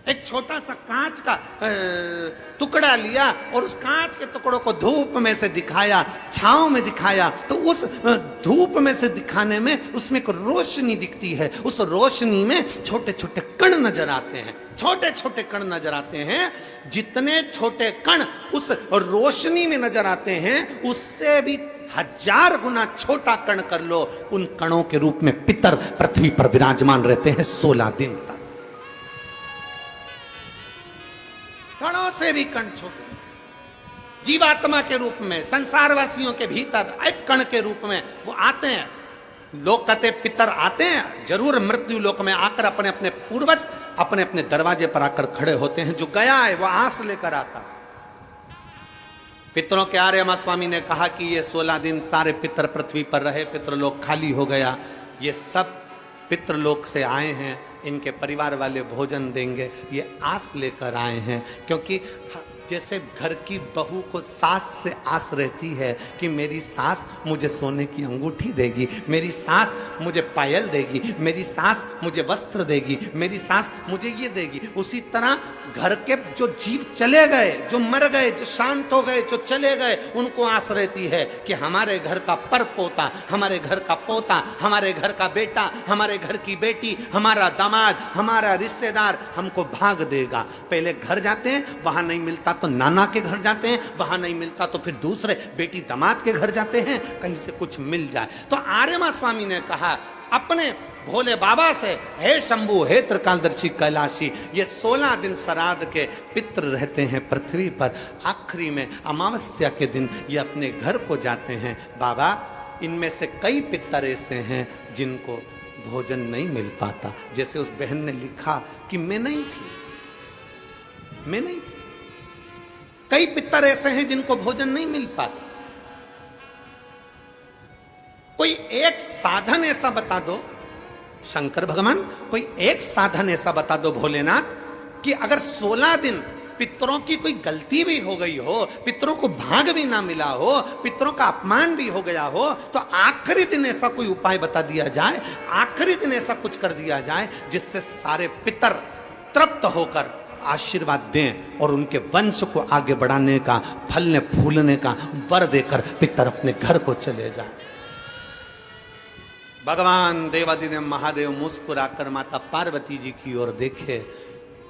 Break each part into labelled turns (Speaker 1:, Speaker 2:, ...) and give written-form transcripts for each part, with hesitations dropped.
Speaker 1: एक छोटा सा कांच का टुकड़ा लिया और उस कांच के टुकड़ों को धूप में से दिखाया, छांव में दिखाया, तो उस धूप में से दिखाने में उसमें एक रोशनी दिखती है। उस रोशनी में छोटे छोटे कण नजर आते हैं, छोटे छोटे कण नजर आते हैं। जितने छोटे कण उस रोशनी में नजर आते हैं, उससे भी 1000 गुना छोटा कण कर लो, उन कणों के रूप में पितर पृथ्वी पर विराजमान रहते हैं 16 दिन तक। कणों से भी कण छोटे, जीवात्मा के रूप में संसारवासियों के भीतर एक कण के रूप में वो आते हैं। लोग कहते पितर आते हैं जरूर, मृत्यु लोक में आकर अपने अपने पूर्वज अपने अपने दरवाजे पर आकर खड़े होते हैं। जो गया है वो आस लेकर आता। पितरों के आर्यमा स्वामी ने कहा कि ये 16 दिन सारे पितर पृथ्वी पर रहे, पितृलोक खाली हो गया। ये सब पितृलोक से आए हैं, इनके परिवार वाले भोजन देंगे, ये आस लेकर आए हैं। क्योंकि जैसे घर की बहू को सास से आस रहती है कि मेरी सास मुझे सोने की अंगूठी देगी, मेरी सास मुझे पायल देगी, मेरी सास मुझे वस्त्र देगी, मेरी सास मुझे ये देगी, उसी तरह घर के जो जीव चले गए, जो मर गए, जो शांत हो गए, जो चले गए, उनको आस रहती है कि हमारे घर का पर पोता, हमारे घर का पोता, हमारे घर का बेटा, हमारे घर की बेटी, हमारा दामाद, हमारा रिश्तेदार हमको भाग देगा। पहले घर जाते हैं, वहां नहीं मिलता तो नाना के घर जाते हैं, वहां नहीं मिलता तो फिर दूसरे बेटी दामाद के घर जाते हैं, कहीं से कुछ मिल जाए। तो आर्यमा स्वामी ने कहा अपने भोले बाबा से, हे शंभु, हे त्रिकालदर्शी कैलाशी, ये 16 दिन श्राद्ध के पितृ रहते हैं पृथ्वी पर। आखिरी में अमावस्या के दिन ये अपने घर को जाते हैं। बाबा, इनमें से कई पितर ऐसे हैं जिनको भोजन नहीं मिल पाता। जैसे उस बहन ने लिखा कि मैं नहीं थी, मैं नहीं थी। कई पितर ऐसे हैं जिनको भोजन नहीं मिल पाता। कोई एक साधन ऐसा बता दो शंकर भगवान, कोई एक साधन ऐसा बता दो भोलेनाथ कि अगर 16 दिन पितरों की कोई गलती भी हो गई हो, पितरों को भाग भी ना मिला हो, पितरों का अपमान भी हो गया हो, तो आखिरी दिन ऐसा कोई उपाय बता दिया जाए, आखिरी दिन ऐसा कुछ कर दिया जाए जिससे सारे पितर तृप्त होकर आशीर्वाद दें और उनके वंश को आगे बढ़ाने का, फलने फूलने का वर देकर पितर अपने घर को चले जाएं। भगवान देवादिदेव महादेव मुस्कुराकर माता पार्वती जी की ओर देखे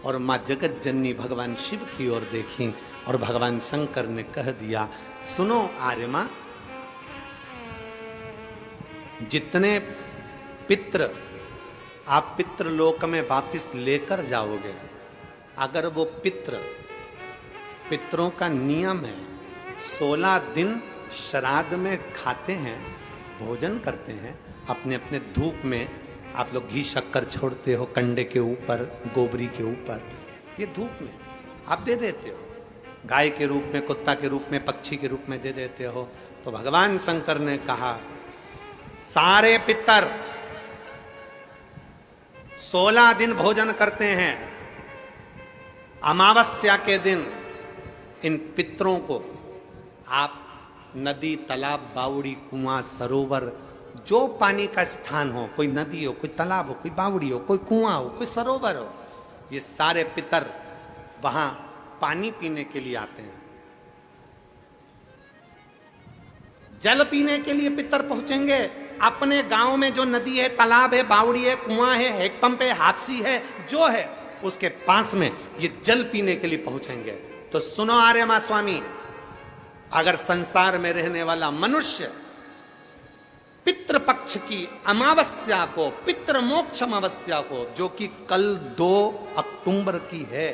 Speaker 1: और मां जगत जननी भगवान शिव की ओर देखी और भगवान शंकर ने कह दिया, सुनो आर्यमा, जितने पितृ आप पितृलोक में वापिस लेकर जाओगे, अगर वो पितरों का नियम है 16 दिन श्राद्ध में खाते हैं, भोजन करते हैं, अपने अपने धूप में आप लोग घी शक्कर छोड़ते हो, कंडे के ऊपर, गोबरी के ऊपर, ये धूप में आप दे देते हो, गाय के रूप में, कुत्ता के रूप में, पक्षी के रूप में दे देते हो। तो भगवान शंकर ने कहा सारे पितर 16 दिन भोजन करते हैं, अमावस्या के दिन इन पितरों को आप नदी, तालाब, बावड़ी, कुआं, सरोवर, जो पानी का स्थान हो, कोई नदी हो, कोई तालाब हो, कोई बावड़ी हो, कोई कुआं हो, कोई सरोवर हो, ये सारे पितर वहां पानी पीने के लिए आते हैं। जल पीने के लिए पितर पहुंचेंगे। अपने गांव में जो नदी है, तालाब है, बावड़ी है, कुआं है, हैंडपंप है, हादसी है, जो है उसके पास में ये जल पीने के लिए पहुंचेंगे। तो सुनो आर्यमा स्वामी, अगर संसार में रहने वाला मनुष्य पितृपक्ष की अमावस्या को, पितृ मोक्ष अमावस्या को, जो कि कल 2 अक्टूबर की है,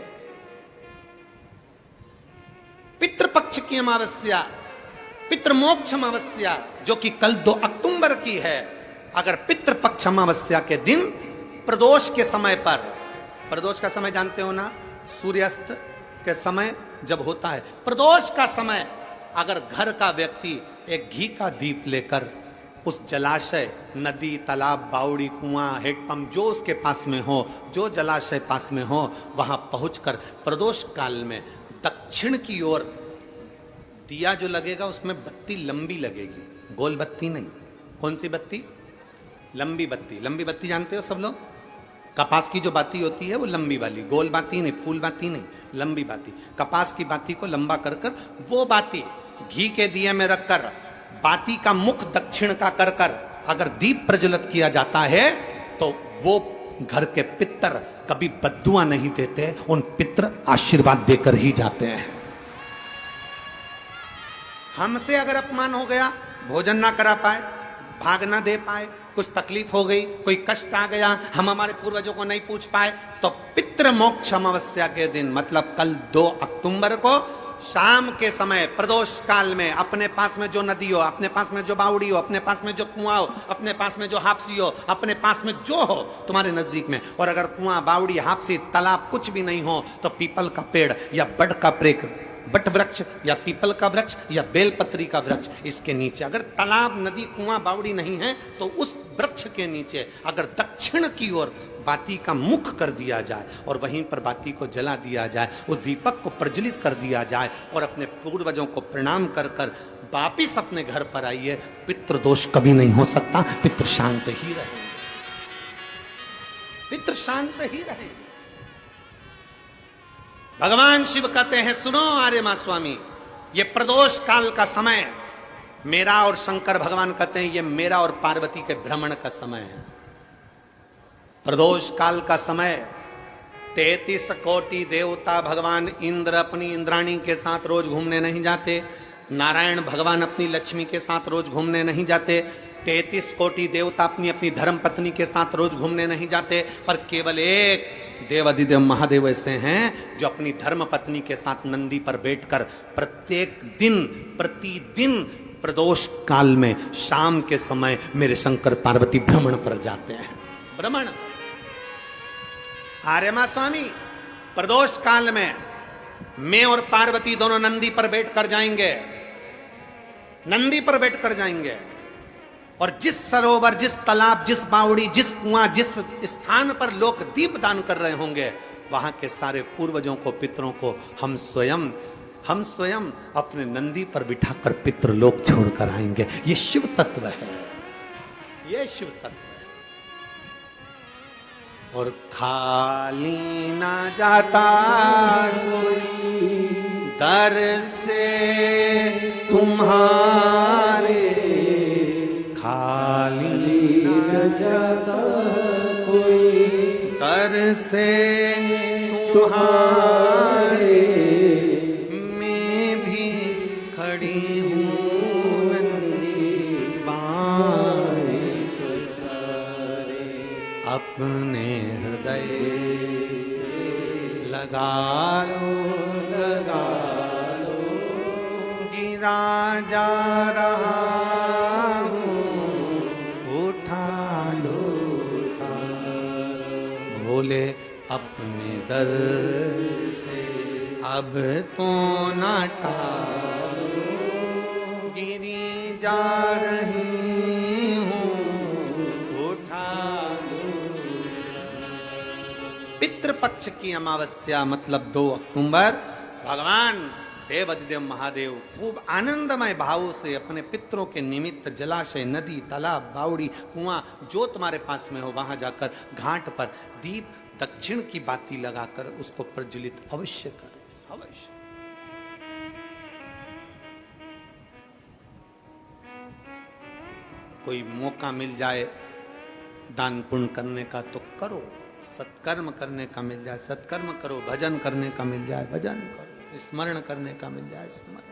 Speaker 1: पितृपक्ष की अमावस्या, पितृमोक्ष अमावस्या जो कि कल 2 अक्टूबर की है, अगर पितृपक्ष अमावस्या के दिन प्रदोष के समय पर, प्रदोष का समय जानते हो ना, सूर्यास्त के समय जब होता है प्रदोष का समय, अगर घर का व्यक्ति एक घी का दीप लेकर उस जलाशय, नदी, तालाब, बावड़ी, कुआं, हैंडपंप जो उसके पास में हो, जो जलाशय पास में हो, वहां पहुंचकर प्रदोष काल में दक्षिण की ओर दिया जो लगेगा उसमें बत्ती लंबी लगेगी, गोल बत्ती नहीं। कौन सी बत्ती? लंबी बत्ती। लंबी बत्ती जानते हो सब लोग? कपास की जो बाती होती है वो लंबी वाली, गोल बाती नहीं, फूल बाती नहीं, लंबी बाती। कपास की बाती को लंबा कर कर वो बाती घी के दिए में रखकर बाती का मुख दक्षिण का कर कर अगर दीप प्रज्वलित किया जाता है तो वो घर के पितर कभी बद्दुआ नहीं देते, उन पितर आशीर्वाद देकर ही जाते हैं। हमसे अगर अपमान हो गया, भोजन ना करा पाए, भाग ना दे पाए, कुछ तकलीफ हो गई, कोई कष्ट आ गया, हम हमारे पूर्वजों को नहीं पूछ पाए, तो पितृ मोक्ष अमावस्या के दिन मतलब कल 2 अक्टूबर को शाम के समय प्रदोष काल में अपने पास में जो नदी हो, अपने पास में जो बावड़ी हो, अपने पास में जो कुआं हो, अपने पास में जो हापसी हो, अपने पास में जो हो तुम्हारे नजदीक में, और अगर कुआं, बावड़ी, हापसी, तालाब कुछ भी नहीं हो तो पीपल का पेड़ या बड़ का पेड़, बट वृक्ष या पीपल का वृक्ष या बेलपत्री का वृक्ष, इसके नीचे अगर तालाब, नदी, कुआं, बावड़ी नहीं है तो उस वृक्ष के नीचे अगर दक्षिण की ओर बाती का मुख कर दिया जाए और वहीं पर बाती को जला दिया जाए, उस दीपक को प्रज्वलित कर दिया जाए और अपने पूर्वजों को प्रणाम कर कर वापिस अपने घर पर आइए, पितृ दोष कभी नहीं हो सकता, पितृ शांत ही रहे, पितृ शांत ही रहे। भगवान शिव कहते हैं, सुनो आर्य मां स्वामी, ये प्रदोष काल का समय मेरा, और शंकर भगवान कहते हैं ये मेरा और पार्वती के भ्रमण का समय है। प्रदोष काल का समय 33 कोटि देवता, भगवान इंद्र अपनी इंद्राणी के साथ रोज घूमने नहीं जाते, नारायण भगवान अपनी लक्ष्मी के साथ रोज घूमने नहीं जाते, 33 कोटि देवता अपनी अपनी धर्म पत्नी के साथ रोज घूमने नहीं जाते, पर केवल एक देवादिदेव महादेव ऐसे हैं जो अपनी धर्म पत्नी के साथ नंदी पर बैठकर प्रत्येक दिन, प्रतिदिन प्रदोष काल में शाम के समय मेरे शंकर पार्वती भ्रमण पर जाते हैं। भ्रमण आर्यमा स्वामी, प्रदोष काल में मैं और पार्वती दोनों नंदी पर बैठकर जाएंगे, नंदी पर बैठकर जाएंगे, और जिस सरोवर, जिस तालाब, जिस बावड़ी, जिस कुआं, जिस स्थान पर लोग दीप दान कर रहे होंगे, वहां के सारे पूर्वजों को, पितरों को हम स्वयं अपने नंदी पर बिठाकर पितृ लोक छोड़कर आएंगे। ये शिव तत्व है, ये शिव तत्व है। और खाली ना जाता कोई दर से तुम्हारे, खाली ना जाता कोई दर से तुम्हारे, मैं भी खड़ी हूँ नंदी बाएं पसारे, अपने हृदय से लगा लो, लगा लो, गिरा जा रहा बोले अपने दर से अब तो ना टालो, गिरी जा रही हूँ उठा लो। पितृपक्ष की अमावस्या मतलब 2 अक्टूबर, भगवान देवादिदेव महादेव खूब आनंदमय भावों से अपने पितरों के निमित्त जलाशय, नदी, तालाब, बावड़ी, कुआं जो तुम्हारे पास में हो वहां जाकर घाट पर दीप दक्षिण की बाती लगाकर उसको प्रज्वलित अवश्य करें, अवश्य। कोई मौका मिल जाए दान पुण्य करने का तो करो, सत्कर्म करने का मिल जाए सत्कर्म करो, भजन करने का मिल जाए भजन करो, स्मरण करने का मिल जाए स्मरण।